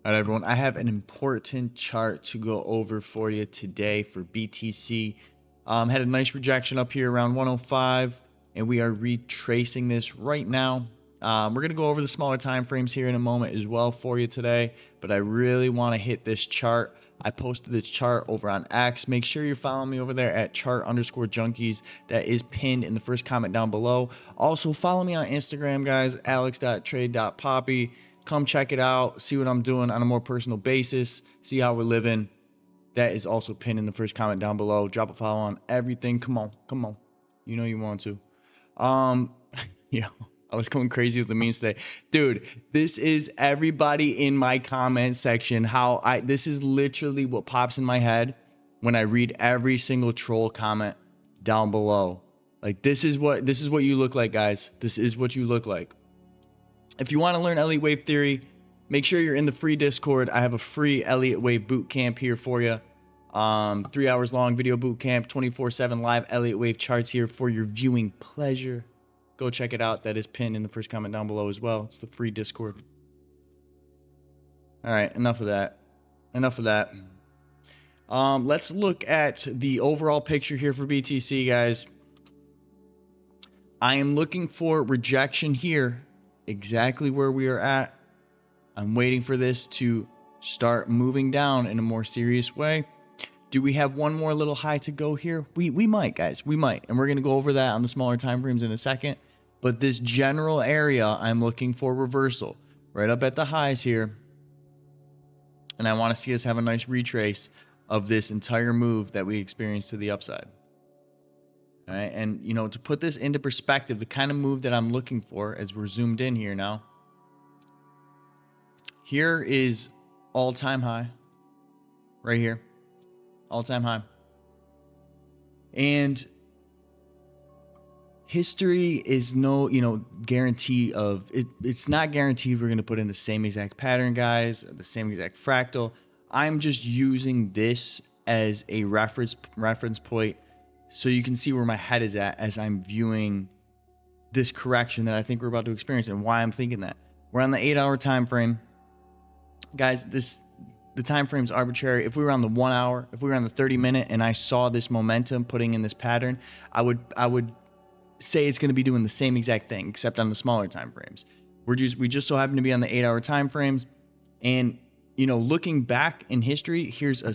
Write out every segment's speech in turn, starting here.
All right, everyone, I have an important chart to go over for you today for BTC. Had a nice rejection up here around 105, and we are retracing this right now. We're going to go over the smaller time frames here in a moment as well for you today, but I really want to hit this chart. I posted this chart over on X. Make sure you're following me over there at chart_junkies. That is pinned in the first comment down below. Also, follow me on Instagram, guys, alex.trade.poppy. Come check it out, see what I'm doing on a more personal basis, see how we're living. That is also pinned in the first comment down below. Drop a follow on everything. Come on. You know you want to. Yeah, I was going crazy with the memes today. Dude, this is everybody in my comment section. This is literally what pops in my head when I read every single troll comment down below. Like, this is what you look like, guys. This is what you look like. If you want to learn Elliott wave theory, make sure you're in the free Discord. I have a free Elliott wave boot camp here for you. 3 hours long video boot camp, 24/7 live Elliott wave charts here for your viewing pleasure. Go check it out. That is pinned in the first comment down below as well. It's the free Discord. All right, enough of that. Let's look at the overall picture here for BTC, guys. I am looking for rejection here, exactly where we are at. I'm waiting for this to start moving down in a more serious way. Do we have one more little high to go here? We might, guys. We might. And we're going to go over that on the smaller time frames in a second. But this general area, I'm looking for reversal right up at the highs here. And I want to see us have a nice retrace of this entire move that we experienced to the upside. All right, and you know, to put this into perspective, the kind of move that I'm looking for as we're zoomed in here now. Here is all-time high, right here, all-time high. And history is no, guarantee of it. It's not guaranteed we're going to put in the same exact pattern, guys, the same exact fractal. I'm just using this as a reference point, so you can see where my head is at as I'm viewing this correction that I think we're about to experience and why I'm thinking that. We're on the 8-hour time frame. Guys, the time frame is arbitrary. If we were on the 1 hour, if we were on the 30-minute and I saw this momentum putting in this pattern, I would say it's going to be doing the same exact thing except on the smaller time frames. We just so happen to be on the 8-hour time frames. And looking back in history, here's a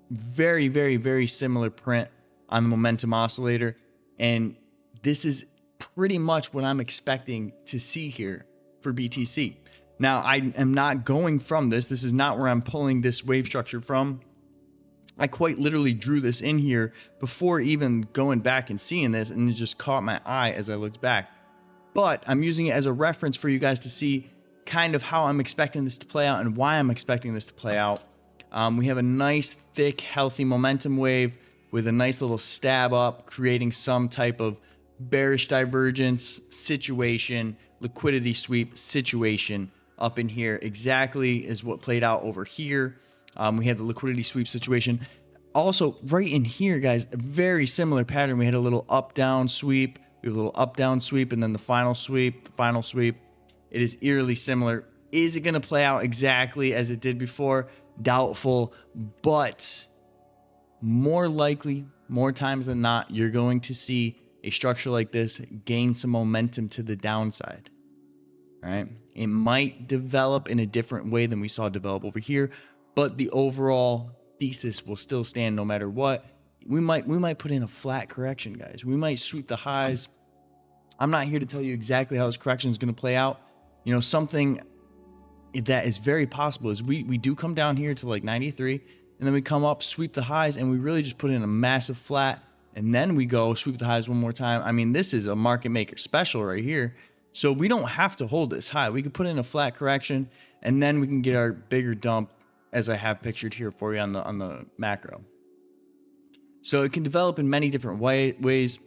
very, very, very similar print on the momentum oscillator, and this is pretty much what I'm expecting to see here for BTC. Now, I am not going from this. This is not where I'm pulling this wave structure from. I quite literally drew this in here before even going back and seeing this, and it just caught my eye as I looked back. But I'm using it as a reference for you guys to see kind of how I'm expecting this to play out and why I'm expecting this to play out. We have a nice, thick, healthy momentum wave with a nice little stab up, creating some type of bearish divergence situation, liquidity sweep situation up in here. Exactly is what played out over here. We had the liquidity sweep situation. Also, right in here, guys, a very similar pattern. We had a little up-down sweep. We have a little up-down sweep, and then the final sweep, It is eerily similar. Is it going to play out exactly as it did before? Doubtful, but more likely, more times than not, you're going to see a structure like this gain some momentum to the downside. All right, it might develop in a different way than we saw develop over here, but the overall thesis will still stand no matter what. We might put in a flat correction, guys. We might sweep the highs. I'm not here to tell you exactly how this correction is going to play out. Something that is very possible is we do come down here to like 93, and then we come up, sweep the highs, and we really just put in a massive flat, and then we go sweep the highs one more time. I mean, this is a market maker special right here. So we don't have to hold this high. We could put in a flat correction, and then we can get our bigger dump, as I have pictured here for you on the macro. So it can develop in many different ways.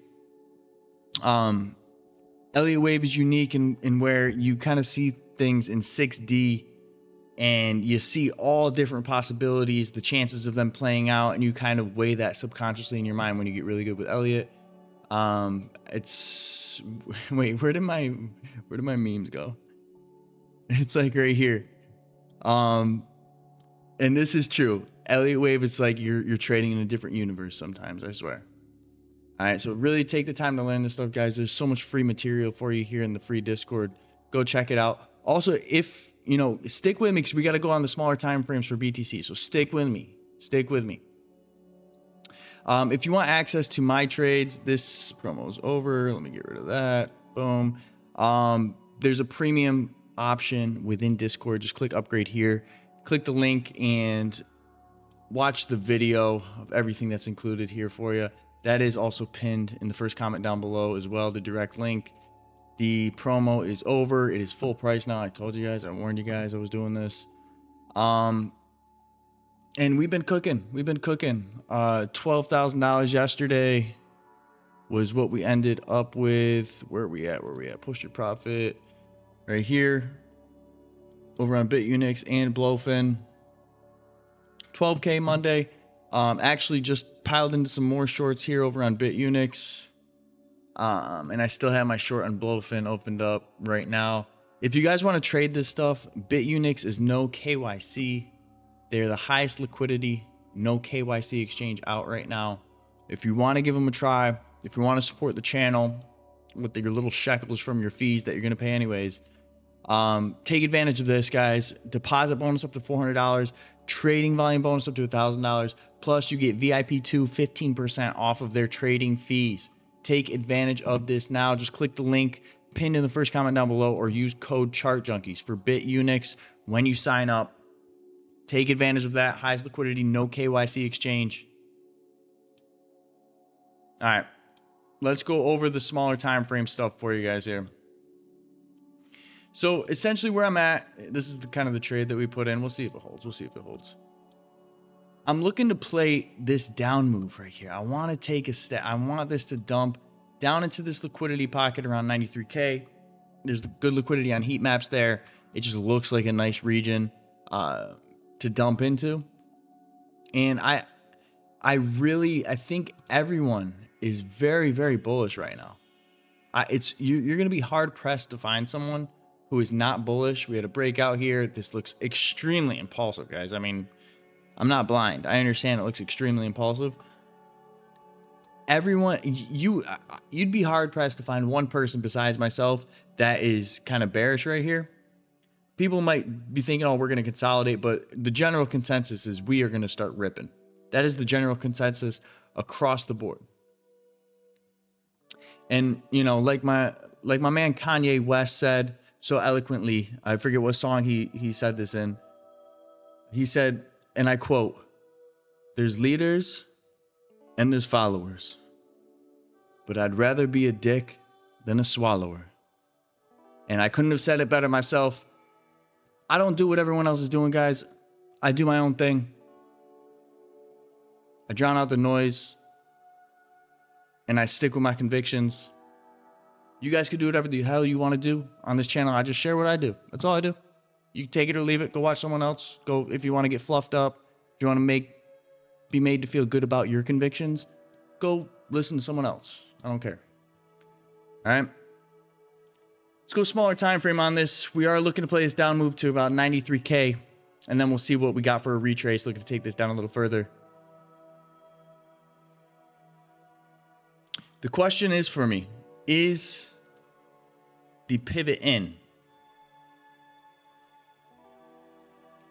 Elliott wave is unique in where you kind of see things in 6D, and you see all different possibilities, the chances of them playing out, and you kind of weigh that subconsciously in your mind when you get really good with Elliott. Wait, where did my memes go? It's like right here. And this is true. Elliott wave, it's like you're trading in a different universe sometimes, I swear. All right, so really take the time to learn this stuff, guys. There's so much free material for you here in the free Discord. Go check it out. Also, if, you know, stick with me because we got to go on the smaller time frames for BTC. So stick with me. Stick with me. If you want access to my trades, this promo is over. Let me get rid of that. Boom. There's a premium option within Discord. Just click upgrade here. Click the link and watch the video of everything that's included here for you. That is also pinned in the first comment down below as well, the direct link. The promo is over. It is full price now. I told you guys, I warned you guys I was doing this. And we've been cooking. $12,000 yesterday was what we ended up with. Where are we at? Post your profit right here over on BitUnix and Blowfin. 12K Monday. Actually just piled into some more shorts here over on BitUnix. And I still have my short on Blowfin opened up right now. If you guys want to trade this stuff, BitUnix is no KYC. They're the highest liquidity, no KYC exchange out right now. If you want to give them a try, if you want to support the channel with your little shekels from your fees that you're going to pay anyways, take advantage of this, guys. Deposit bonus up to $400, trading volume bonus up to $1,000, plus you get VIP2 15% off of their trading fees. Take advantage of this now. Just click the link pinned in the first comment down below or use code ChartJunkies for BitUnix when you sign up. Take advantage of that. Highest liquidity, no KYC exchange. All right. Let's go over the smaller time frame stuff for you guys here. So essentially where I'm at, this is the kind of the trade that we put in. We'll see if it holds. I'm looking to play this down move right here. I want to take a step. I want this to dump down into this liquidity pocket around 93K. There's good liquidity on heat maps there. It just looks like a nice region to dump into. And I think everyone is very, very bullish right now. You're going to be hard pressed to find someone who is not bullish. We had a breakout here. This looks extremely impulsive, guys. I mean, I'm not blind. I understand it looks extremely impulsive. Everyone, you'd be hard pressed to find one person besides myself that is kind of bearish right here. People might be thinking, oh, we're going to consolidate, but the general consensus is we are going to start ripping. That is the general consensus across the board. And, you know, like my man Kanye West said so eloquently, I forget what song he said this in. He said, and I quote, "There's leaders and there's followers, but I'd rather be a dick than a swallower." And I couldn't have said it better myself. I don't do what everyone else is doing, guys. I do my own thing. I drown out the noise and I stick with my convictions. You guys can do whatever the hell you want to do on this channel. I just share what I do. That's all I do. You can take it or leave it. Go watch someone else. Go if you want to get fluffed up. If you want to be made to feel good about your convictions, go listen to someone else. I don't care. All right. Let's go smaller time frame on this. We are looking to play this down move to about 93K, and then we'll see what we got for a retrace. Looking to take this down a little further. The question is for me, is the pivot in?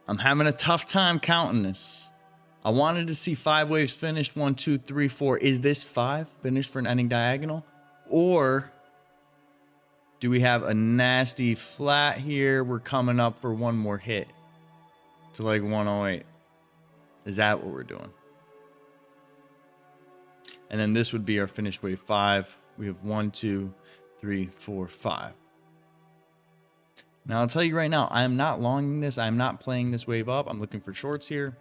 I'm having a tough time counting this. I wanted to see 5 waves finished. 1, 2, 3, 4. Is this 5 finished for an ending diagonal? Or do we have a nasty flat here? We're coming up for one more hit to like 108. Is that what we're doing? And then this would be our finished wave 5. We have 1, 2, 3, 4, 5. Now I'll tell you right now, I am not longing this. I'm not playing this wave up. I'm looking for shorts here.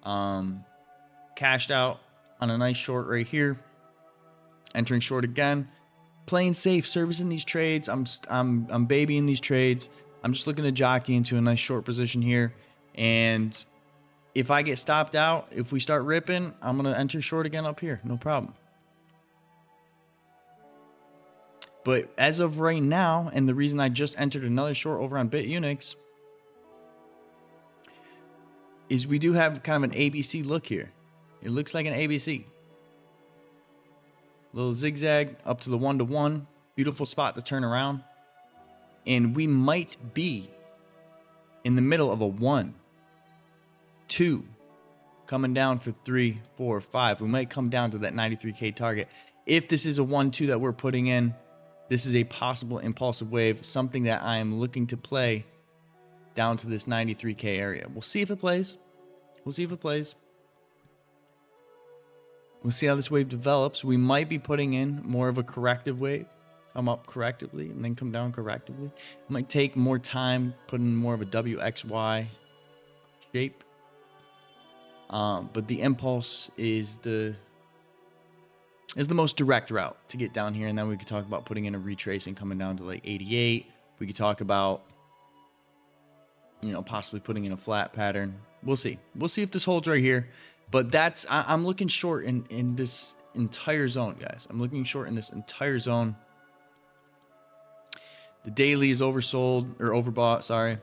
Cashed out on a nice short right here. Entering short again. Playing safe, servicing these trades. I'm babying these trades. I'm just looking to jockey into a nice short position here. And if I get stopped out, if we start ripping, I'm going to enter short again up here. No problem. But as of right now, and the reason I just entered another short over on BitUnix, is we do have kind of an ABC look here. It looks like an ABC. Little zigzag up to the 1-to-1. Beautiful spot to turn around. And we might be in the middle of a 1, 2, coming down for 3, 4, 5. We might come down to that 93K target. If this is a 1-2 that we're putting in, this is a possible impulsive wave, something that I am looking to play down to this 93K area. We'll see if it plays. We'll see if it plays. We'll see how this wave develops. We might be putting in more of a corrective wave. Come up correctively and then come down correctively. It might take more time, putting more of a WXY shape. But the impulse is the most direct route to get down here. And then we could talk about putting in a retrace and coming down to like 88. We could talk about, you know, possibly putting in a flat pattern. We'll see. We'll see if this holds right here. But that's, I'm looking short in this entire zone, guys. I'm looking short in this entire zone. The daily is oversold or overbought, sorry.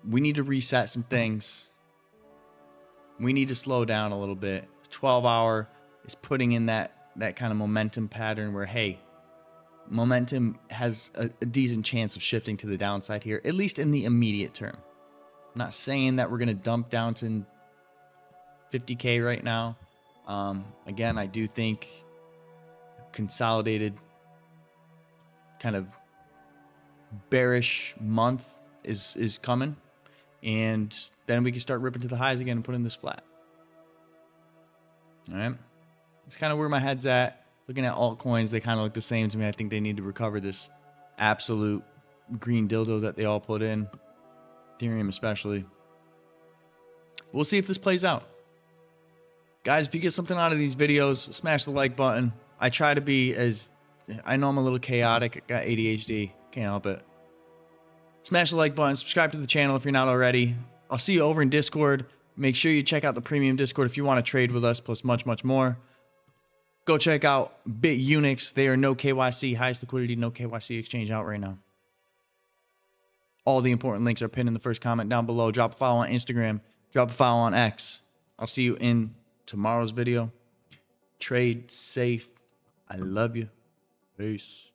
We need to reset some things. We need to slow down a little bit. 12-hour is putting in that kind of momentum pattern where, hey, momentum has a decent chance of shifting to the downside here, at least in the immediate term. I'm not saying that we're going to dump down to 50K right now. Again, I do think consolidated kind of bearish month is coming, and then we can start ripping to the highs again and put in this flat. All right, it's kind of where my head's at. Looking at altcoins, they kind of look the same to me. I think they need to recover this absolute green dildo that they all put in, Ethereum especially. We'll see if this plays out. Guys, if you get something out of these videos, smash the like button. I try to be as, I know I'm a little chaotic. I got ADHD. Can't help it. Smash the like button. Subscribe to the channel if you're not already. I'll see you over in Discord. Make sure you check out the premium Discord if you want to trade with us, plus much, much more. Go check out BitUnix. They are no KYC, highest liquidity, no KYC exchange out right now. All the important links are pinned in the first comment down below. Drop a follow on Instagram. Drop a follow on X. I'll see you in tomorrow's video. Trade safe. I love you. Peace.